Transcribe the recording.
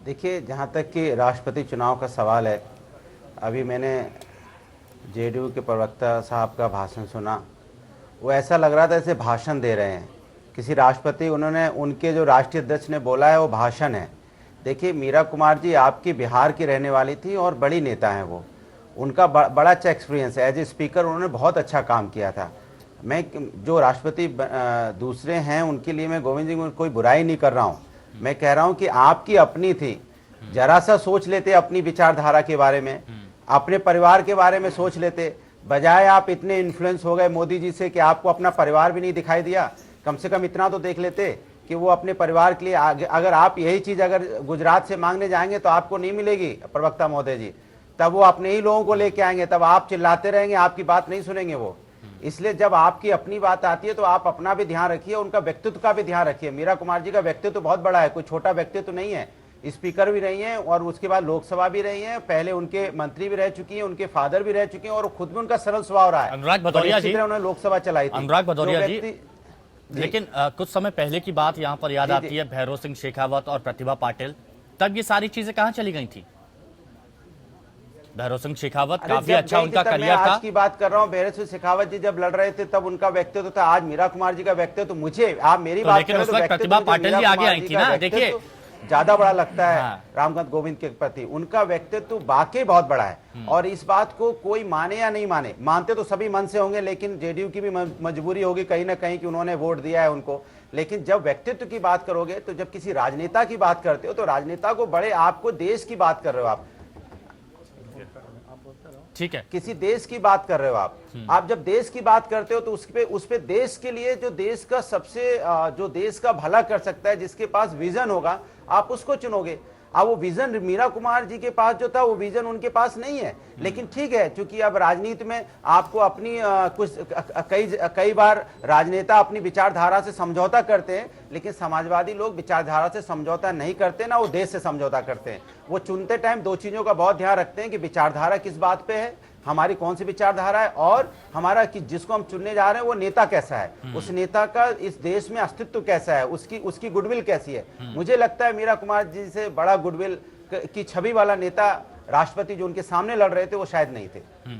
देखिए, जहाँ तक कि राष्ट्रपति चुनाव का सवाल है, अभी मैंने जेडीयू के प्रवक्ता साहब का भाषण सुना। वो ऐसा लग रहा था जैसे भाषण दे रहे हैं किसी राष्ट्रपति। उन्होंने, उनके जो राष्ट्रीय अध्यक्ष ने बोला है वो भाषण है। देखिए, मीरा कुमार जी आपकी बिहार की रहने वाली थी और बड़ी नेता हैं वो। उनका बड़ा अच्छा एक्सपीरियंस है। एज ए स्पीकर उन्होंने बहुत अच्छा काम किया था। मैं जो राष्ट्रपति दूसरे हैं उनके लिए मैं गोविंद जी में कोई बुराई नहीं कर रहा हूँ। मैं कह रहा हूँ कि आपकी अपनी थी, जरा सा सोच लेते अपनी विचारधारा के बारे में, अपने परिवार के बारे में सोच लेते। बजाय आप इतने इन्फ्लुएंस हो गए मोदी जी से कि आपको अपना परिवार भी नहीं दिखाई दिया। कम से कम इतना तो देख लेते कि वो अपने परिवार के लिए आगे, अगर आप यही चीज अगर गुजरात से मांगने जाएंगे तो आपको नहीं मिलेगी प्रवक्ता महोदय जी। तब वो अपने ही लोगों को लेके आएंगे, तब आप चिल्लाते रहेंगे, आपकी बात नहीं सुनेंगे वो। इसलिए जब आपकी अपनी बात आती है तो आप अपना भी ध्यान रखिए, उनका व्यक्तित्व का भी ध्यान रखिए। मीरा कुमार जी का व्यक्तित्व बहुत बड़ा है, कोई छोटा व्यक्तित्व नहीं है। स्पीकर भी रही हैं और उसके बाद लोकसभा भी रही हैं, पहले उनके मंत्री भी रह चुकी हैं, उनके फादर भी रह चुके हैं और खुद भी उनका सरल स्वभाव रहा है। अनुराग भदौरिया जी, उन्होंने लोकसभा चलाई थी। अनुराग भदौरिया जी, लेकिन कुछ समय पहले की बात यहाँ पर याद आती है, भैरव सिंह शेखावत और प्रतिभा पाटिल। तब ये सारी चीजें कहाँ चली गई थी? भैरव सिंह शेखावत काफी अच्छा उनका करियर था। आज की बात कर रहा हूँ, भैरव सिंह शेखावत जी जब लड़ रहे थे तब उनका व्यक्तित्व था। आज मीरा कुमार जी का व्यक्तित्व, मुझे आप मेरी बात लेकिन उस वक्त प्रतिभा पाटिल जी आगे आई थी ना। देखिए, ज्यादा बड़ा लगता है रामकांत कोविंद के प्रति। उनका व्यक्तित्व वाकई बहुत बड़ा है और इस बात को कोई माने या नहीं माने, मानते तो सभी मन से होंगे, लेकिन जेडीयू की भी मजबूरी होगी कहीं ना कहीं कि उन्होंने वोट दिया है उनको। लेकिन जब व्यक्तित्व की बात करोगे, तो जब किसी राजनेता की बात करते हो तो राजनेता को बड़े, आपको देश की बात कर रहे हो आप, ठीक है, किसी देश की बात कर रहे हो आप जब देश की बात करते हो तो उस पे देश के लिए जो देश का सबसे जो देश का भला कर सकता है, जिसके पास विजन होगा, आप उसको चुनोगे। अब वो विजन मीरा कुमार जी के पास जो था, वो विजन उनके पास नहीं है। लेकिन ठीक है, क्योंकि अब राजनीति में आपको अपनी कुछ कई बार राजनेता अपनी विचारधारा से समझौता करते हैं, लेकिन समाजवादी लोग विचारधारा से समझौता नहीं करते ना, वो देश से समझौता करते हैं। वो चुनते टाइम दो चीजों का बहुत ध्यान रखते हैं कि विचारधारा किस बात पे है, हमारी कौन सी विचारधारा है, और हमारा कि जिसको हम चुनने जा रहे हैं वो नेता कैसा है, उस नेता का इस देश में अस्तित्व कैसा है, उसकी गुडविल कैसी है। मुझे लगता है मीरा कुमार जी से बड़ा गुडविल की छवि वाला नेता राष्ट्रपति जो उनके सामने लड़ रहे थे वो शायद नहीं थे।